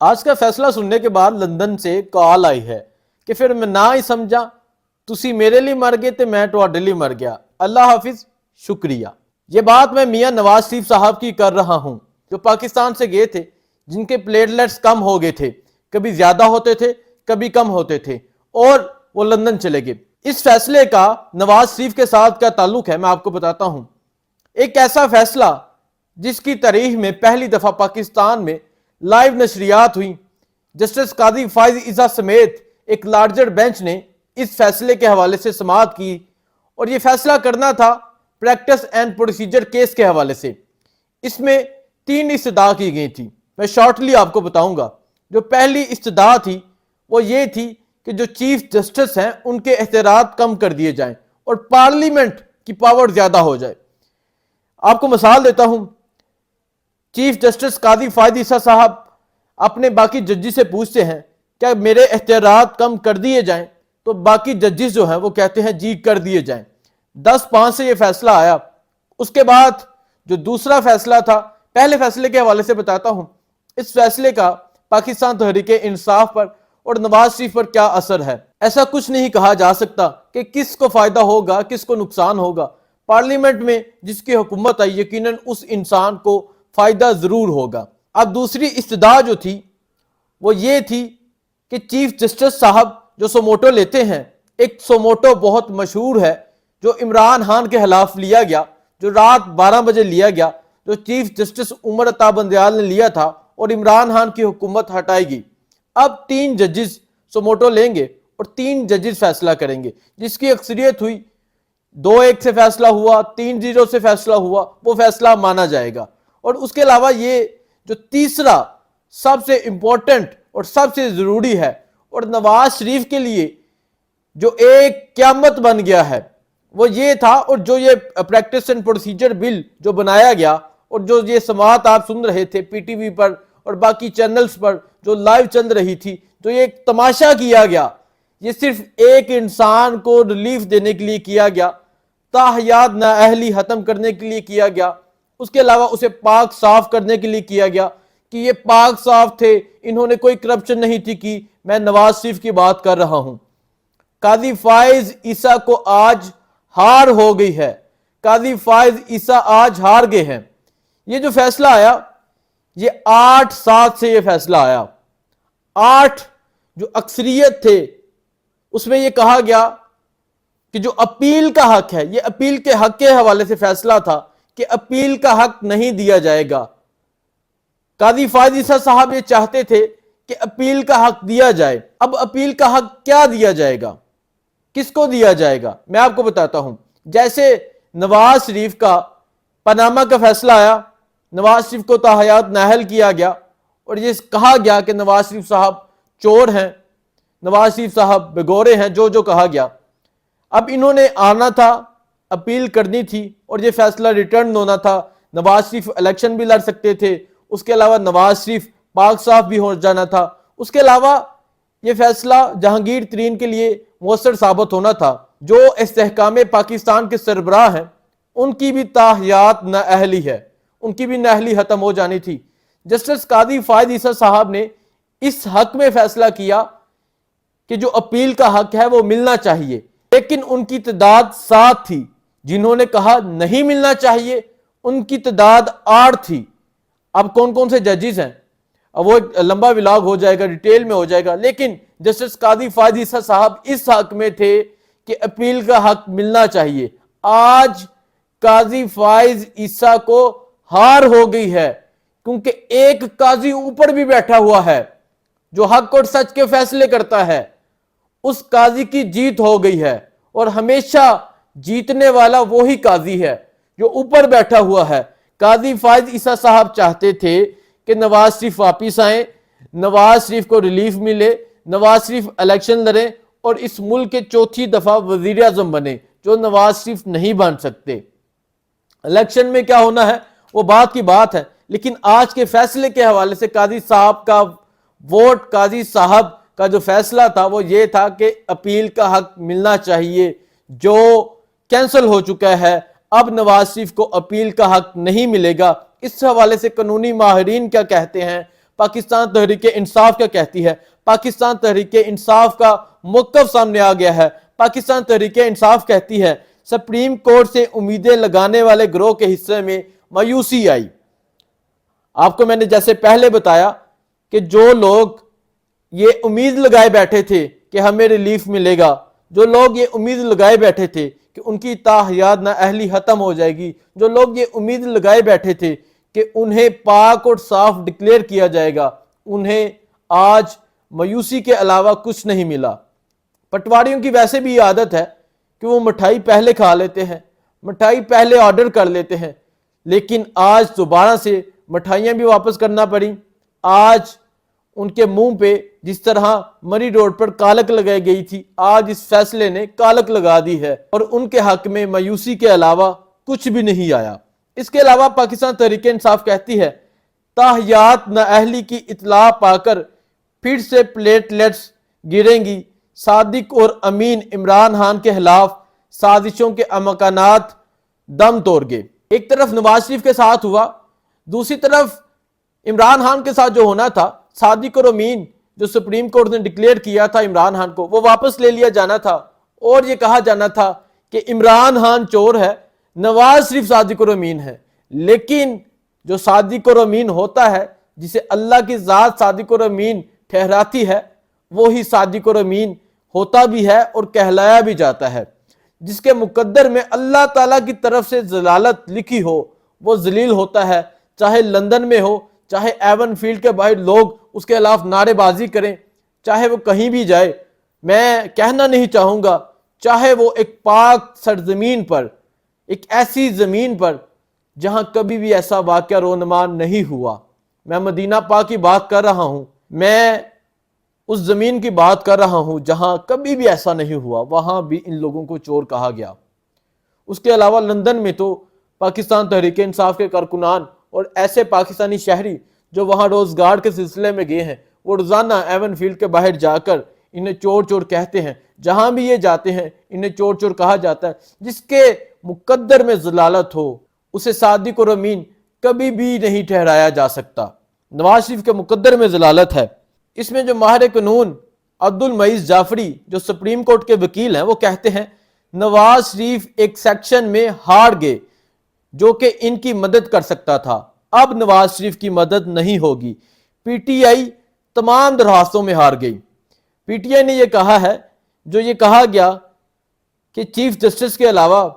آج کا فیصلہ سننے کے بعد لندن سے کال آئی ہے کہ پھر میں نہ ہی سمجھا، تسی میرے لیے مر گئے تے میں تواڈے لیے مر گیا، اللہ حافظ، شکریہ۔ یہ بات میں میاں نواز شریف صاحب کی کر رہا ہوں، جو پاکستان سے گئے تھے، جن کے پلیٹلیٹس کم ہو گئے تھے، کبھی زیادہ ہوتے تھے کبھی کم ہوتے تھے، اور وہ لندن چلے گئے۔ اس فیصلے کا نواز شریف کے ساتھ کیا تعلق ہے میں آپ کو بتاتا ہوں۔ ایک ایسا فیصلہ جس کی تاریخ میں پہلی دفعہ پاکستان میں لائیو نشریات ہوئیں، جسٹس قاضی فائز عیسیٰ سمیت ایک لارجر بینچ نے اس فیصلے کے حوالے سے سماعت کی، اور یہ فیصلہ کرنا تھا پریکٹس اینڈ پروسیجر کیس کے حوالے سے۔ اس میں 3 استدعا کی گئی تھی، میں شارٹلی آپ کو بتاؤں گا۔ جو پہلی استدعا تھی وہ یہ تھی کہ جو چیف جسٹس ہیں ان کے اختیارات کم کر دیے جائیں اور پارلیمنٹ کی پاور زیادہ ہو جائے۔ آپ کو مثال دیتا ہوں، چیف جسٹس قاضی فائز عیسیٰ صاحب اپنے باقی ججز سے پوچھتے ہیں کیا میرے اختیارات کم کر دیے جائیں، تو باقی ججز جو ہیں وہ کہتے ہیں جی کر دیے جائیں۔ 10-5 سے یہ فیصلہ آیا۔ اس کے بعد جو دوسرا فیصلہ تھا، پہلے فیصلے کے حوالے سے بتاتا ہوں، اس فیصلے کا پاکستان تحریک انصاف پر اور نواز شریف پر کیا اثر ہے۔ ایسا کچھ نہیں کہا جا سکتا کہ کس کو فائدہ ہوگا کس کو نقصان ہوگا۔ پارلیمنٹ میں جس کی حکومت آئی یقیناً اس انسان کو فائدہ ضرور ہوگا۔ اب دوسری استدعا جو تھی وہ یہ تھی کہ چیف جسٹس صاحب جو سوموٹو لیتے ہیں، ایک سوموٹو بہت مشہور ہے جو عمران خان کے خلاف لیا گیا، جو رات 12 بجے لیا گیا، جو چیف جسٹس عمر عطا بندیال نے لیا تھا اور عمران خان کی حکومت ہٹائی گئی۔ اب 3 ججز سوموٹو لیں گے اور 3 ججز فیصلہ کریں گے، جس کی اکثریت ہوئی 2-1 سے فیصلہ ہوا، 3-0 سے فیصلہ ہوا، وہ فیصلہ مانا جائے گا۔ اور اس کے علاوہ یہ جو تیسرا سب سے امپورٹنٹ اور سب سے ضروری ہے اور نواز شریف کے لیے جو ایک قیامت بن گیا ہے، وہ یہ تھا، اور جو یہ پریکٹس اینڈ پروسیجر بل جو بنایا گیا اور جو یہ سماعت آپ سن رہے تھے پی ٹی وی پر اور باقی چینلز پر جو لائیو چل رہی تھی، جو یہ ایک تماشا کیا گیا، یہ صرف ایک انسان کو ریلیف دینے کے لیے کیا گیا، تاحیات نااہلی ختم کرنے کے لیے کیا گیا، اس کے علاوہ اسے پاک صاف کرنے کے لیے کیا گیا کہ یہ پاک صاف تھے، انہوں نے کوئی کرپشن نہیں تھی کی۔ میں نواز شریف کی بات کر رہا ہوں۔ قاضی فائز عیسیٰ کو آج ہار ہو گئی ہے، قاضی فائز عیسیٰ آج ہار گئے ہیں۔ یہ جو فیصلہ آیا، یہ 8-7 سے یہ فیصلہ آیا۔ 8 جو اکثریت تھے اس میں یہ کہا گیا کہ جو اپیل کا حق ہے، یہ اپیل کے حق کے حوالے سے فیصلہ تھا کہ اپیل کا حق نہیں دیا جائے گا۔ قاضی فائز عیسیٰ صاحب یہ چاہتے تھے کہ اپیل کا حق دیا جائے۔ اب اپیل کا حق کیا دیا جائے گا، کس کو دیا جائے گا، میں آپ کو بتاتا ہوں۔ جیسے نواز شریف کا پاناما کا فیصلہ آیا، نواز شریف کو تاحیات نااہل کیا گیا اور یہ کہا گیا کہ نواز شریف صاحب چور ہیں، نواز شریف صاحب بگورے ہیں، جو کہا گیا۔ اب انہوں نے آنا تھا، اپیل کرنی تھی اور یہ فیصلہ ریٹرن ہونا تھا۔ نواز شریف الیکشن بھی لڑ سکتے تھے، اس کے علاوہ نواز شریف پاک صاف بھی ہو جانا تھا، اس کے علاوہ یہ فیصلہ جہانگیر ترین کے لیے مؤثر ثابت ہونا تھا۔ جو استحکام پاکستان کے سربراہ ہیں ان کی بھی تاحیات نااہلی ہے، ان کی بھی نااہلی ختم ہو جانی تھی۔ جسٹس قاضی فائز عیسیٰ صاحب نے اس حق میں فیصلہ کیا کہ جو اپیل کا حق ہے وہ ملنا چاہیے، لیکن ان کی تعداد 7 تھی، جنہوں نے کہا نہیں ملنا چاہیے ان کی تعداد 8 تھی۔ اب کون کون سے ججز ہیں، اب وہ ایک لمبا ولاگ ہو جائے گا، ڈیٹیل میں ہو جائے گا، لیکن جسٹس قاضی فائز عیسیٰ صاحب اس حق میں تھے کہ اپیل کا حق ملنا چاہیے۔ آج قاضی فائز عیسیٰ کو ہار ہو گئی ہے، کیونکہ ایک قاضی اوپر بھی بیٹھا ہوا ہے جو حق اور سچ کے فیصلے کرتا ہے، اس قاضی کی جیت ہو گئی ہے، اور ہمیشہ جیتنے والا وہی قاضی ہے جو اوپر بیٹھا ہوا ہے۔ قاضی فائز عیسیٰ صاحب چاہتے تھے کہ نواز شریف واپس آئیں، نواز شریف کو ریلیف ملے، نواز شریف الیکشن لڑیں اور اس ملک کے 4تھی دفعہ وزیر اعظم بنے، جو نواز شریف نہیں بن سکتے۔ الیکشن میں کیا ہونا ہے وہ بات کی بات ہے، لیکن آج کے فیصلے کے حوالے سے قاضی صاحب کا ووٹ، قاضی صاحب کا جو فیصلہ تھا وہ یہ تھا کہ اپیل کا حق ملنا چاہیے، جو کینسل ہو چکا ہے۔ اب نواز شریف کو اپیل کا حق نہیں ملے گا۔ اس حوالے سے قانونی ماہرین کیا کہتے ہیں، پاکستان تحریک انصاف کیا کہتی ہے، پاکستان تحریک انصاف کا موقف سامنے آ گیا ہے۔ پاکستان تحریک انصاف کہتی ہے سپریم کورٹ سے امیدیں لگانے والے گروہ کے حصے میں مایوسی آئی۔ آپ کو میں نے جیسے پہلے بتایا کہ جو لوگ یہ امید لگائے بیٹھے تھے کہ ہمیں ریلیف ملے گا، جو لوگ یہ امید لگائے بیٹھے تھے کہ ان کی تاحیات نااہلی ختم ہو جائے گی، جو لوگ یہ امید لگائے بیٹھے تھے کہ انہیں پاک اور صاف ڈکلیئر کیا جائے گا، انہیں آج مایوسی کے علاوہ کچھ نہیں ملا۔ پٹواریوں کی ویسے بھی عادت ہے کہ وہ مٹھائی پہلے کھا لیتے ہیں، مٹھائی پہلے آرڈر کر لیتے ہیں، لیکن آج دوبارہ سے مٹھائیاں بھی واپس کرنا پڑی۔ آج ان کے منہ پہ جس طرح مری روڈ پر کالک لگائی گئی تھی، آج اس فیصلے نے کالک لگا دی ہے اور ان کے حق میں مایوسی کے علاوہ کچھ بھی نہیں آیا۔ اس کے علاوہ پاکستان تحریک انصاف کہتی ہے تاحیات نااہلی کی اطلاع پا کر پھر سے پلیٹلیٹس گریں گی، صادق اور امین عمران خان کے خلاف سازشوں کے امکانات دم توڑ گئے۔ ایک طرف نواز شریف کے ساتھ ہوا، دوسری طرف عمران خان کے ساتھ جو ہونا تھا، صادق اور امین جو سپریم کورٹ نے ڈکلیئر کیا تھا عمران خان کو، وہ واپس لے لیا جانا تھا اور یہ کہا جانا تھا کہ عمران خان چور ہے، نواز شریف صادق اور امین ہے۔ لیکن جو صادق اور امین ہوتا ہے، جسے اللہ کی ذات صادق اور امین ٹھہراتی ہے، وہی صادق اور امین ہوتا بھی ہے اور کہلایا بھی جاتا ہے۔ جس کے مقدر میں اللہ تعالیٰ کی طرف سے ضلالت لکھی ہو، وہ ذلیل ہوتا ہے، چاہے لندن میں ہو، چاہے ایون فیلڈ کے باہر لوگ اس کے خلاف نعرے بازی کریں، چاہے وہ کہیں بھی جائے۔ میں کہنا نہیں چاہوں گا، چاہے وہ ایک پاک سرزمین پر، ایک ایسی زمین پر جہاں کبھی بھی ایسا واقعہ رونما نہیں ہوا۔ میں مدینہ پاک کی بات کر رہا ہوں، میں اس زمین کی بات کر رہا ہوں جہاں کبھی بھی ایسا نہیں ہوا، وہاں بھی ان لوگوں کو چور کہا گیا۔ اس کے علاوہ لندن میں تو پاکستان تحریک انصاف کے کارکنان اور ایسے پاکستانی شہری جو وہاں روزگار کے سلسلے میں گئے ہیں، وہ روزانہ ایون فیلڈ کے باہر جا کر انہیں چور چور کہتے ہیں۔ جہاں بھی یہ جاتے ہیں انہیں چور چور کہا جاتا ہے۔ جس کے مقدر میں ضلالت ہو، اسے صادق اور امین کبھی بھی نہیں ٹھہرایا جا سکتا۔ نواز شریف کے مقدر میں ضلالت ہے۔ اس میں جو ماہر قانون عبدالمعیز جعفری جو سپریم کورٹ کے وکیل ہیں، وہ کہتے ہیں نواز شریف ایک سیکشن میں ہار گئے جو کہ ان کی مدد کر سکتا تھا، اب نواز شریف کی مدد نہیں ہوگی۔ پی ٹی آئی تمام درخواستوں میں ہار گئی۔ پی ٹی آئی نے یہ کہا ہے، جو یہ کہا گیا کہ چیف جسٹس کے علاوہ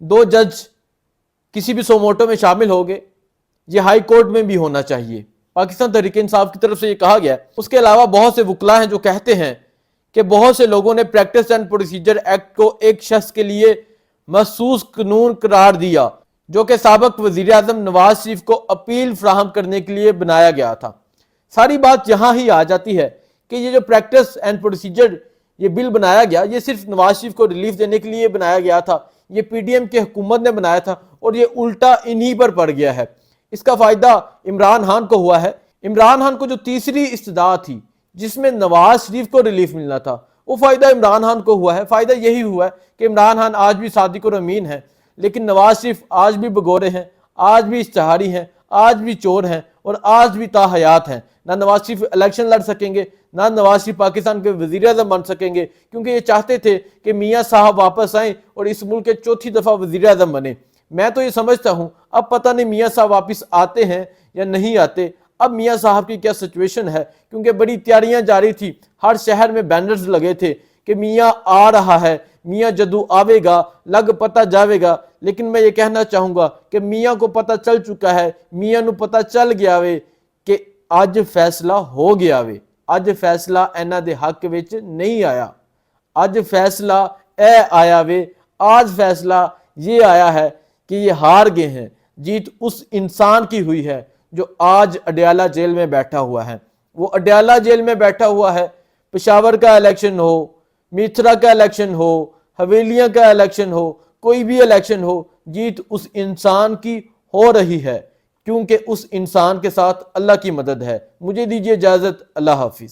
2 جج کسی بھی سوموٹو میں شامل ہو گئے، یہ ہائی کورٹ میں بھی ہونا چاہیے۔ پاکستان تحریک انصاف کی طرف سے یہ کہا گیا ہے۔ اس کے علاوہ بہت سے وکلاء ہیں جو کہتے ہیں کہ بہت سے لوگوں نے پریکٹس اینڈ پروسیجر ایکٹ کو ایک شخص کے لیے مخصوص قانون قرار دیا، جو کہ سابق وزیر اعظم نواز شریف کو اپیل فراہم کرنے کے لیے بنایا گیا تھا۔ ساری بات یہاں ہی آ جاتی ہے کہ یہ جو پریکٹس اینڈ پروسیجر یہ بل بنایا گیا، یہ صرف نواز شریف کو ریلیف دینے کے لیے بنایا گیا تھا، یہ پی ڈی ایم کی حکومت نے بنایا تھا اور یہ الٹا انہی پر پڑ گیا ہے۔ اس کا فائدہ عمران خان کو ہوا ہے۔ عمران خان کو جو تیسری استدعا تھی جس میں نواز شریف کو ریلیف ملنا تھا، وہ فائدہ عمران خان کو ہوا ہے۔ فائدہ یہی ہوا ہے کہ عمران خان آج بھی صادق اور امین ہیں، لیکن نواز شریف آج بھی بگورے ہیں، آج بھی اشتہاری ہیں، آج بھی چور ہیں اور آج بھی تاحیات ہیں۔ نہ نواز شریف الیکشن لڑ سکیں گے، نہ نواز شریف پاکستان کے وزیر اعظم بن سکیں گے، کیونکہ یہ چاہتے تھے کہ میاں صاحب واپس آئیں اور اس ملک کے چوتھی دفعہ وزیر اعظم بنے۔ میں تو یہ سمجھتا ہوں اب پتہ نہیں میاں صاحب واپس آتے ہیں یا نہیں آتے۔ اب میاں صاحب کی کیا سچویشن ہے، کیونکہ بڑی تیاریاں جاری تھی، ہر شہر میں بینرز لگے تھے کہ میاں آ رہا ہے، میاں جدو آوے گا لگ پتہ جاوے گا۔ لیکن میں یہ کہنا چاہوں گا کہ میاں کو پتہ چل چکا ہے، میاں نو پتہ چل گیا وے کہ اج فیصلہ ہو گیا وے، اج فیصلہ اینا دے حق وچ نہیں آیا، اج فیصلہ اے آیا وے، آج فیصلہ یہ آیا ہے کہ یہ ہار گئے ہیں۔ جیت اس انسان کی ہوئی ہے جو آج اڈیالہ جیل میں بیٹھا ہوا ہے۔ وہ اڈیالہ جیل میں بیٹھا ہوا ہے، پشاور کا الیکشن ہو، میتھرا کا الیکشن ہو، حویلیاں کا الیکشن ہو، کوئی بھی الیکشن ہو، جیت اس انسان کی ہو رہی ہے، کیونکہ اس انسان کے ساتھ اللہ کی مدد ہے۔ مجھے دیجیے اجازت، اللہ حافظ۔